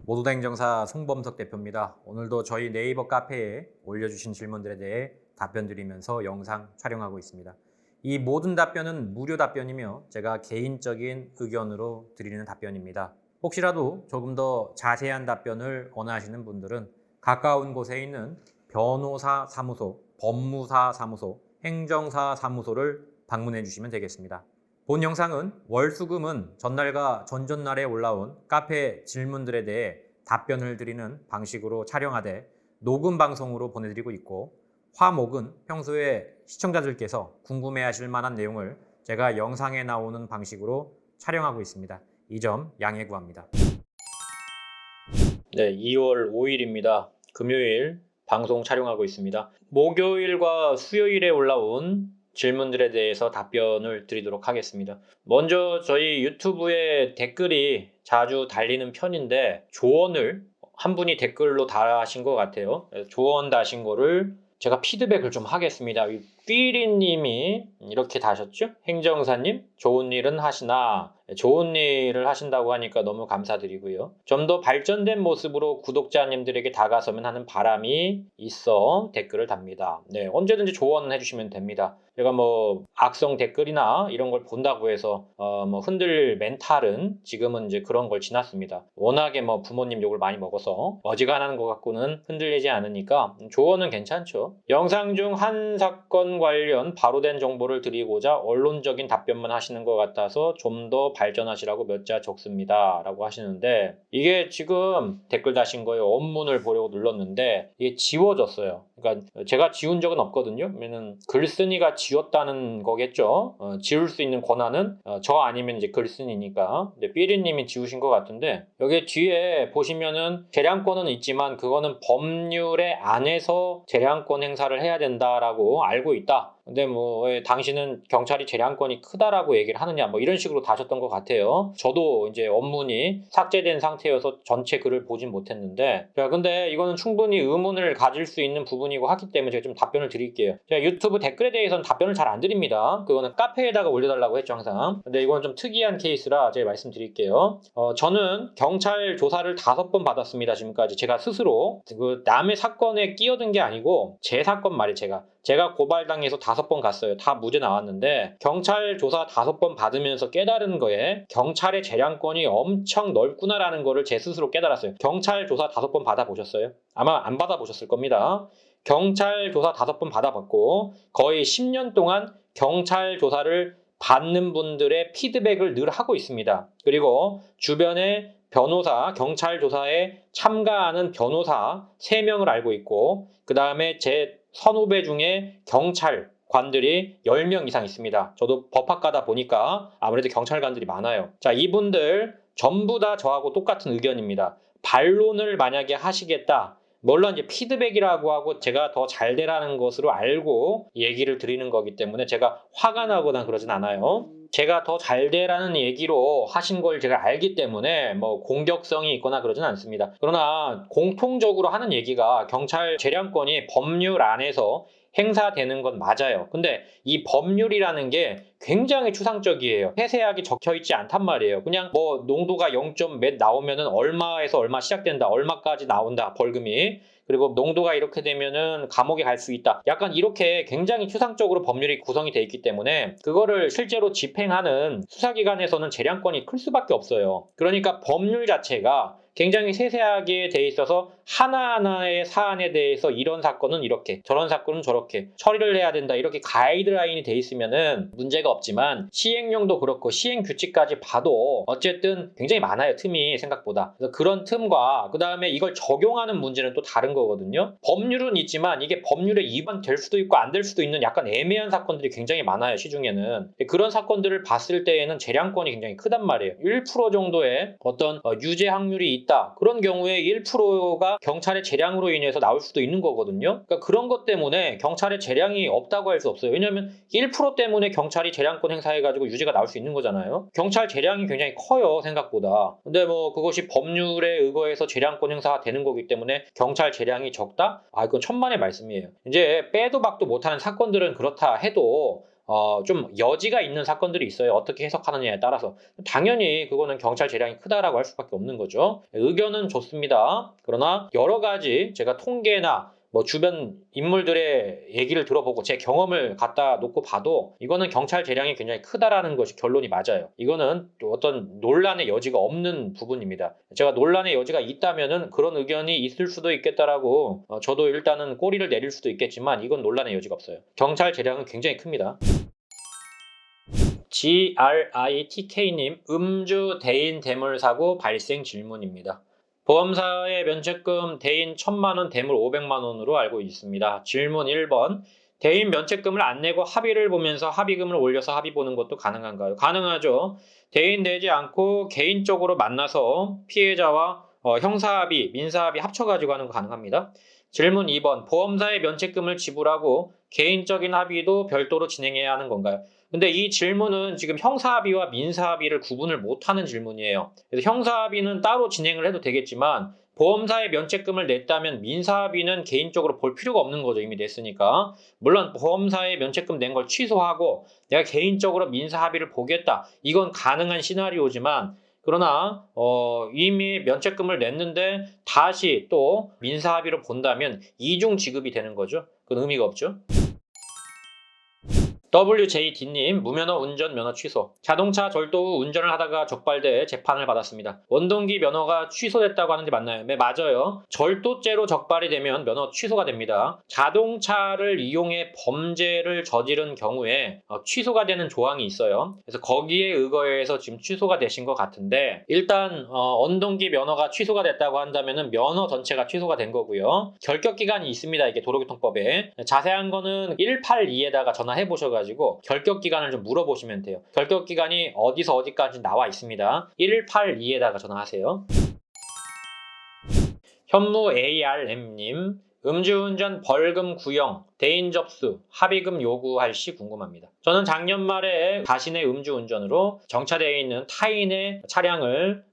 모두다 행정사 송범석 대표입니다. 오늘도 저희 네이버 카페에 올려주신 질문들에 대해 답변 드리면서 영상 촬영하고 있습니다. 이 모든 답변은 무료 답변이며 제가 개인적인 의견으로 드리는 답변입니다. 혹시라도 조금 더 자세한 답변을 원하시는 분들은 가까운 곳에 있는 변호사 사무소, 법무사 사무소, 행정사 사무소를 방문해 주시면 되겠습니다. 본 영상은 월수금은 전날과 전전날에 올라온 카페 질문들에 대해 답변을 드리는 방식으로 촬영하되 녹음 방송으로 보내드리고 있고, 화목은 평소에 시청자들께서 궁금해하실 만한 내용을 제가 영상에 나오는 방식으로 촬영하고 있습니다. 이 점 양해 구합니다. 네, 2월 5일입니다. 금요일 방송 촬영하고 있습니다. 목요일과 수요일에 올라온 질문들에 대해서 답변을 드리도록 하겠습니다. 먼저 저희 유튜브에 댓글이 자주 달리는 편인데 조언을 한 분이 댓글로 달하신 것 같아요. 조언 다신 거를 제가 피드백을 좀 하겠습니다. 삐리님이 이렇게 다셨죠? 행정사님, 좋은 일은 하시나? 좋은 일을 하신다고 하니까 너무 감사드리고요. 좀 더 발전된 모습으로 구독자님들에게 다가서면 하는 바람이 있어 댓글을 답니다. 네, 언제든지 조언을 해주시면 됩니다. 제가 뭐 악성 댓글이나 이런 걸 본다고 해서 뭐 흔들 멘탈은 지금은 이제 그런 걸 지났습니다. 워낙에 뭐 부모님 욕을 많이 먹어서 어지간한 것 갖고는 흔들리지 않으니까 조언은 괜찮죠. 영상 중 한 사건 관련 바로 된 정보를 드리고자 언론적인 답변만 하시는 것 같아서 좀 더 발전하시라고 몇 자 적습니다 라고 하시는데, 이게 지금 댓글 다신 거예요. 원문을 보려고 눌렀는데 이게 지워졌어요. 그러니까 제가 지운 적은 없거든요. 그러면 글쓴이가 지웠다는 거겠죠. 지울 수 있는 권한은 저 아니면 이제 글쓴이니까. 근데 삐리님이 지우신 것 같은데, 여기 뒤에 보시면은 재량권은 있지만 그거는 법률에 안에서 재량권 행사를 해야 된다라고 알고 있다. 근데 뭐 왜 당신은 경찰이 재량권이 크다라고 얘기를 하느냐, 뭐 이런 식으로 다셨던 것 같아요. 저도 이제 원문이 삭제된 상태여서 전체 글을 보진 못했는데, 자, 근데 이거는 충분히 의문을 가질 수 있는 부분이고 하기 때문에 제가 좀 답변을 드릴게요. 제가 유튜브 댓글에 대해서는 답변을 잘 안 드립니다. 그거는 카페에다가 올려달라고 했죠, 항상. 근데 이건 좀 특이한 케이스라 제가 말씀드릴게요. 저는 경찰 조사를 5번 받았습니다, 지금까지. 제가 스스로 그 남의 사건에 끼어든 게 아니고 제 사건 말이에요. 제가 고발당해서 5번 갔어요. 다 무죄 나왔는데 경찰 조사 5번 받으면서 깨달은 거에 경찰의 재량권이 엄청 넓구나라는 거를 제 스스로 깨달았어요. 경찰 조사 5번 받아보셨어요? 아마 안 받아보셨을 겁니다. 경찰 조사 5번 받아봤고 거의 10년 동안 경찰 조사를 받는 분들의 피드백을 늘 하고 있습니다. 그리고 주변에 변호사, 경찰 조사에 참가하는 변호사 3명을 알고 있고, 그 다음에 제 선후배 중에 경찰관들이 10명 이상 있습니다. 저도 법학과다 보니까 아무래도 경찰관들이 많아요. 자, 이분들 전부 다 저하고 똑같은 의견입니다. 반론을 만약에 하시겠다, 물론 이제 피드백이라고 하고 제가 더 잘 되라는 것으로 알고 얘기를 드리는 거기 때문에 제가 화가 나거나 그러진 않아요. 제가 더 잘 되라는 얘기로 하신 걸 제가 알기 때문에 뭐 공격성이 있거나 그러진 않습니다. 그러나 공통적으로 하는 얘기가 경찰 재량권이 법률 안에서 행사되는 건 맞아요. 근데 이 법률이라는 게 굉장히 추상적이에요. 세세하게 적혀 있지 않단 말이에요. 그냥 뭐 농도가 0. 몇 나오면은 얼마에서 얼마 시작된다, 얼마까지 나온다, 벌금이. 그리고 농도가 이렇게 되면은 감옥에 갈 수 있다. 약간 이렇게 굉장히 추상적으로 법률이 구성이 돼 있기 때문에 그거를 실제로 집행하는 수사기관에서는 재량권이 클 수밖에 없어요. 그러니까 법률 자체가 굉장히 세세하게 돼 있어서 하나하나의 사안에 대해서 이런 사건은 이렇게, 저런 사건은 저렇게 처리를 해야 된다, 이렇게 가이드라인이 돼 있으면은 문제가 없지만 시행령도 그렇고 시행 규칙까지 봐도 어쨌든 굉장히 많아요, 틈이 생각보다. 그래서 그런 틈과 그 다음에 이걸 적용하는 문제는 또 다른 거거든요. 법률은 있지만 이게 법률에 위반될 수도 있고 안 될 수도 있는 약간 애매한 사건들이 굉장히 많아요, 시중에는. 그런 사건들을 봤을 때에는 재량권이 굉장히 크단 말이에요. 1% 정도의 어떤 유죄 확률이 있다, 그런 경우에 1%가 경찰의 재량으로 인해서 나올 수도 있는 거거든요. 그러니까 그런 것 때문에 경찰의 재량이 없다고 할 수 없어요. 왜냐하면 1% 때문에 경찰이 재량권 행사해가지고 유죄가 나올 수 있는 거잖아요. 경찰 재량이 굉장히 커요, 생각보다. 근데 뭐 그것이 법률에 의거해서 재량권 행사가 되는 거기 때문에 경찰 재량이 적다? 아, 이건 천만의 말씀이에요. 이제 빼도 박도 못하는 사건들은 그렇다 해도 좀 여지가 있는 사건들이 있어요. 어떻게 해석하느냐에 따라서. 당연히 그거는 경찰 재량이 크다라고 할 수밖에 없는 거죠. 의견은 좋습니다. 그러나 여러 가지 제가 통계나 뭐 주변 인물들의 얘기를 들어보고 제 경험을 갖다 놓고 봐도 이거는 경찰 재량이 굉장히 크다라는 것이 결론이 맞아요. 이거는 어떤 논란의 여지가 없는 부분입니다. 제가 논란의 여지가 있다면은 그런 의견이 있을 수도 있겠다라고 저도 일단은 꼬리를 내릴 수도 있겠지만 이건 논란의 여지가 없어요. 경찰 재량은 굉장히 큽니다. GRITK님, 음주 대인 대물 사고 발생 질문입니다. 보험사의 면책금 대인 1,000만원, 대물 500만원으로 알고 있습니다. 질문 1번. 대인 면책금을 안 내고 합의를 보면서 합의금을 올려서 합의 보는 것도 가능한가요? 가능하죠. 대인 내지 않고 개인적으로 만나서 피해자와 형사합의, 민사합의 합쳐가지고 하는 거 가능합니다. 질문 2번. 보험사의 면책금을 지불하고 개인적인 합의도 별도로 진행해야 하는 건가요? 근데 이 질문은 지금 형사합의와 민사합의를 구분을 못하는 질문이에요. 그래서 형사합의는 따로 진행을 해도 되겠지만 보험사의 면책금을 냈다면 민사합의는 개인적으로 볼 필요가 없는 거죠. 이미 냈으니까. 물론 보험사의 면책금 낸 걸 취소하고 내가 개인적으로 민사합의를 보겠다. 이건 가능한 시나리오지만 그러나 이미 면책금을 냈는데 다시 또 민사합의로 본다면 이중 지급이 되는 거죠. 그건 의미가 없죠. WJD님, 무면허 운전 면허 취소. 자동차 절도 후 운전을 하다가 적발돼 재판을 받았습니다. 원동기 면허가 취소됐다고 하는데 맞나요? 네, 맞아요. 절도죄로 적발이 되면 면허 취소가 됩니다. 자동차를 이용해 범죄를 저지른 경우에 취소가 되는 조항이 있어요. 그래서 거기에 의거해서 지금 취소가 되신 것 같은데 일단 원동기 면허가 취소가 됐다고 한다면 면허 전체가 취소가 된 거고요. 결격기간이 있습니다. 이게 도로교통법에. 자세한 거는 182에다가 전화해 보셔가지고 결격 기간을 좀 물어보시면 돼요. 결격 기간이 어디서 어디까지 나와 있습니다. 182에다가 전화하세요. 현무 ARM님, 음주운전 벌금 구형, 대인 접수, 합의금 요구할 시 궁금합니다. 저는 작년 말에 자신의 음주운전으로 정차되어 있는 타인의 차량을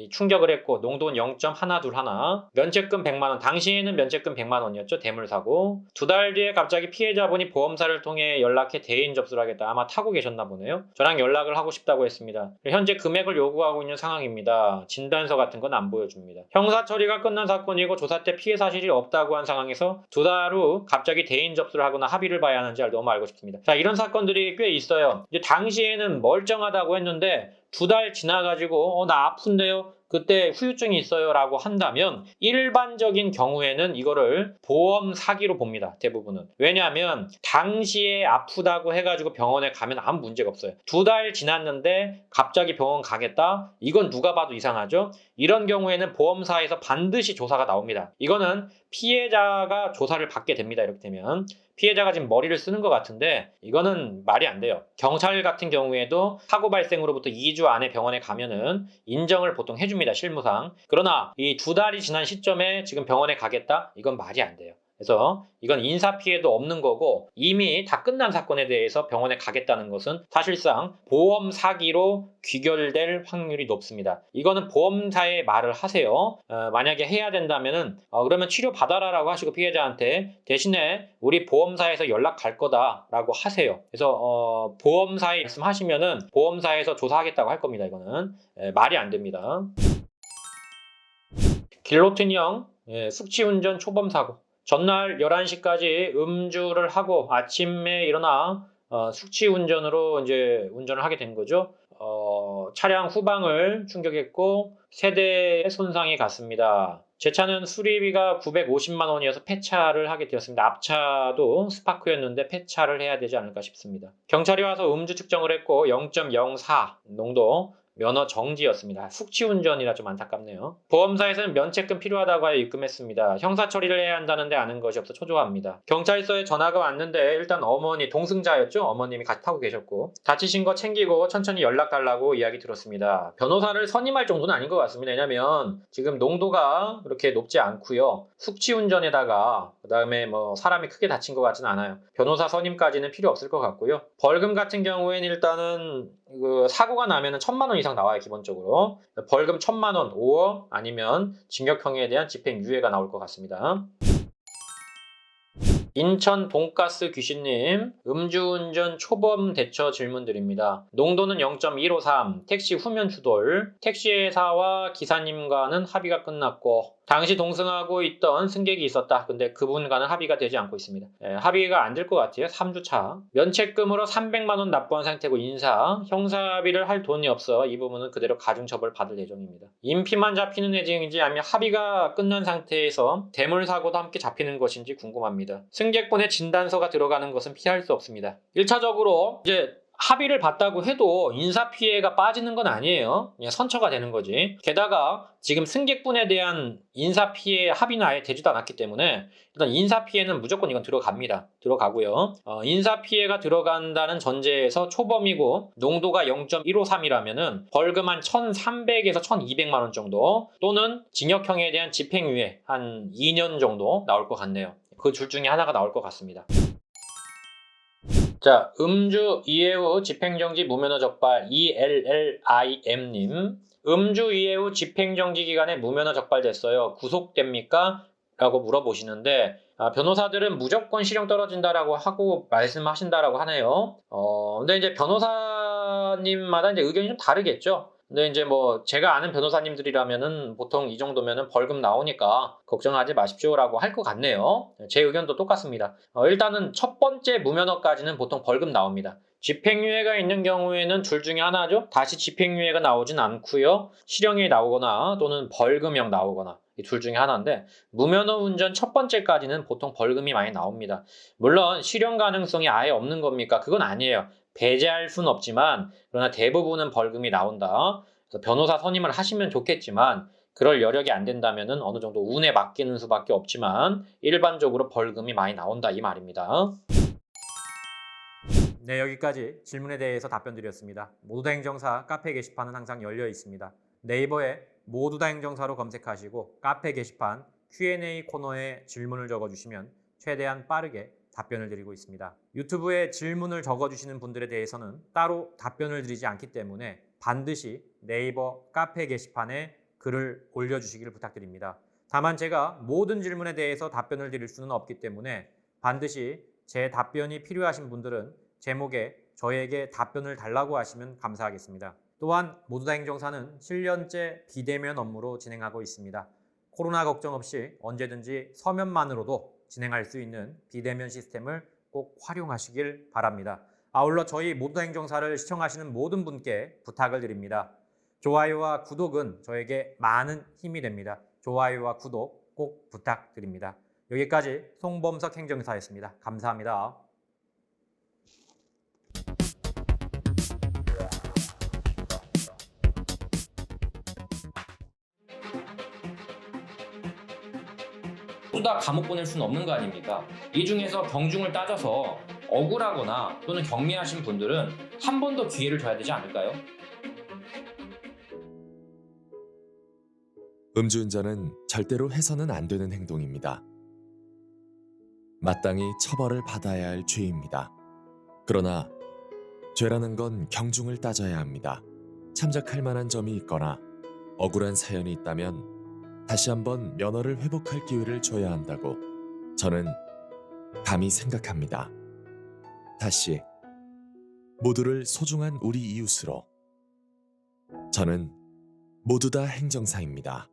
충격을 했고 농도는 0.121, 면책금 100만원, 당시에는 면책금 100만원이었죠. 대물사고. 2달 뒤에 갑자기 피해자분이 보험사를 통해 연락해 대인 접수를 하겠다. 아마 타고 계셨나 보네요. 저랑 연락을 하고 싶다고 했습니다. 현재 금액을 요구하고 있는 상황입니다. 진단서 같은 건 안 보여줍니다. 형사 처리가 끝난 사건이고 조사 때 피해 사실이 없다고 한 상황에서 2달 후 갑자기 대인 접수를 하거나 합의를 봐야 하는지 너무 알고 싶습니다. 자, 이런 사건들이 꽤 있어요. 이제 당시에는 멀쩡하다고 했는데 2달 지나가지고 나 아픈데요? 그때 후유증이 있어요 라고 한다면 일반적인 경우에는 이거를 보험 사기로 봅니다. 대부분은. 왜냐하면 당시에 아프다고 해가지고 병원에 가면 아무 문제가 없어요. 2달 지났는데 갑자기 병원 가겠다? 이건 누가 봐도 이상하죠? 이런 경우에는 보험사에서 반드시 조사가 나옵니다. 이거는 피해자가 조사를 받게 됩니다. 이렇게 되면. 피해자가 지금 머리를 쓰는 것 같은데 이거는 말이 안 돼요. 경찰 같은 경우에도 사고 발생으로부터 2주 안에 병원에 가면은 인정을 보통 해줍니다. 실무상. 그러나 이 2달이 지난 시점에 지금 병원에 가겠다? 이건 말이 안 돼요. 그래서 이건 인사피해도 없는 거고 이미 다 끝난 사건에 대해서 병원에 가겠다는 것은 사실상 보험 사기로 귀결될 확률이 높습니다. 이거는 보험사에 말을 하세요. 만약에 해야 된다면은 그러면 치료 받아라라고 하시고 피해자한테 대신에 우리 보험사에서 연락 갈 거다라고 하세요. 그래서 보험사에 말씀하시면은 보험사에서 조사하겠다고 할 겁니다. 이거는 말이 안 됩니다. 길로틴형 숙취운전 초범 사고. 전날 11시까지 음주를 하고 아침에 일어나 숙취운전으로 이제 운전을 하게 된 거죠. 차량 후방을 충격했고 세대의 손상이 갔습니다. 제 차는 수리비가 950만 원이어서 폐차를 하게 되었습니다. 앞차도 스파크였는데 폐차를 해야 되지 않을까 싶습니다. 경찰이 와서 음주 측정을 했고 0.04 농도 면허 정지였습니다. 숙취운전이라 좀 안타깝네요. 보험사에서는 면책금 필요하다고 하여 입금했습니다. 형사 처리를 해야 한다는데 아는 것이 없어 초조합니다. 경찰서에 전화가 왔는데 일단 어머니, 동승자였죠? 어머님이 같이 타고 계셨고 다치신 거 챙기고 천천히 연락 달라고 이야기 들었습니다. 변호사를 선임할 정도는 아닌 것 같습니다. 왜냐면 지금 농도가 그렇게 높지 않고요. 숙취운전에다가 그다음에 뭐 사람이 크게 다친 것 같지는 않아요. 변호사 선임까지는 필요 없을 것 같고요. 벌금 같은 경우에는 일단은 사고가 나면 1,000만 원 이상 나와요. 기본적으로. 벌금 1,000만 원, 5억 아니면 징역형에 대한 집행유예가 나올 것 같습니다. 인천 돈가스 귀신님, 음주운전 초범 대처 질문드립니다. 농도는 0.153, 택시 후면 추돌, 택시회사와 기사님과는 합의가 끝났고 당시 동승하고 있던 승객이 있었다. 근데 그분과는 합의가 되지 않고 있습니다. 합의가 안 될 것 같아요. 3주차. 면책금으로 300만 원 납부한 상태고 인사, 형사합의를 할 돈이 없어 이 부분은 그대로 가중처벌 받을 예정입니다. 인피만 잡히는 예정인지 아니면 합의가 끝난 상태에서 대물사고도 함께 잡히는 것인지 궁금합니다. 승객분의 진단서가 들어가는 것은 피할 수 없습니다. 1차적으로 이제 합의를 봤다고 해도 인사피해가 빠지는 건 아니에요. 그냥 선처가 되는 거지. 게다가 지금 승객분에 대한 인사피해 합의는 아예 되지도 않았기 때문에 일단 인사피해는 무조건 이건 들어갑니다. 들어가고요. 인사피해가 들어간다는 전제에서 초범이고 농도가 0.153이라면은 벌금 한 1,300에서 1,200만 원 정도 또는 징역형에 대한 집행유예 한 2년 정도 나올 것 같네요. 그 둘 중에 하나가 나올 것 같습니다. 자, 음주 이해 후 집행정지 무면허 적발 ELLIM님, 음주 이해 후 집행정지 기간에 무면허 적발됐어요. 구속됩니까? 라고 물어보시는데 변호사들은 무조건 실형 떨어진다라고 하고 말씀하신다라고 하네요. 근데 이제 변호사님마다 이제 의견이 좀 다르겠죠. 근데 이제 뭐 제가 아는 변호사님들이라면은 보통 이 정도면은 벌금 나오니까 걱정하지 마십시오라고 할 것 같네요. 제 의견도 똑같습니다. 일단은 첫 번째 무면허까지는 보통 벌금 나옵니다. 집행유예가 있는 경우에는 둘 중에 하나죠. 다시 집행유예가 나오진 않고요. 실형이 나오거나 또는 벌금형 나오거나 이 둘 중에 하나인데 무면허 운전 첫 번째까지는 보통 벌금이 많이 나옵니다. 물론 실형 가능성이 아예 없는 겁니까? 그건 아니에요. 배제할 수는 없지만 그러나 대부분은 벌금이 나온다. 그래서 변호사 선임을 하시면 좋겠지만 그럴 여력이 안 된다면 어느 정도 운에 맡기는 수밖에 없지만 일반적으로 벌금이 많이 나온다 이 말입니다. 네, 여기까지 질문에 대해서 답변 드렸습니다. 모두 다 행정사 카페 게시판은 항상 열려 있습니다. 네이버에 모두 다 행정사로 검색하시고 카페 게시판 Q&A 코너에 질문을 적어주시면 최대한 빠르게 답변을 드리고 있습니다. 유튜브에 질문을 적어주시는 분들에 대해서는 따로 답변을 드리지 않기 때문에 반드시 네이버 카페 게시판에 글을 올려주시기를 부탁드립니다. 다만 제가 모든 질문에 대해서 답변을 드릴 수는 없기 때문에 반드시 제 답변이 필요하신 분들은 제목에 저에게 답변을 달라고 하시면 감사하겠습니다. 또한 모두 다 행정사는 7년째 비대면 업무로 진행하고 있습니다. 코로나 걱정 없이 언제든지 서면만으로도 진행할 수 있는 비대면 시스템을 꼭 활용하시길 바랍니다. 아울러 저희 모두 다 행정사를 시청하시는 모든 분께 부탁을 드립니다. 좋아요와 구독은 저에게 많은 힘이 됩니다. 좋아요와 구독 꼭 부탁드립니다. 여기까지 송범석 행정사였습니다. 감사합니다. 모두 다 감옥 보낼 수는 없는 거 아닙니까? 이 중에서 경중을 따져서 억울하거나 또는 경미하신 분들은 한 번 더 기회를 줘야 되지 않을까요? 음주운전은 절대로 해서는 안 되는 행동입니다. 마땅히 처벌을 받아야 할 죄입니다. 그러나 죄라는 건 경중을 따져야 합니다. 참작할 만한 점이 있거나 억울한 사연이 있다면 다시 한번 면허를 회복할 기회를 줘야 한다고 저는 감히 생각합니다. 다시 모두를 소중한 우리 이웃으로 저는 모두 다 행정사입니다.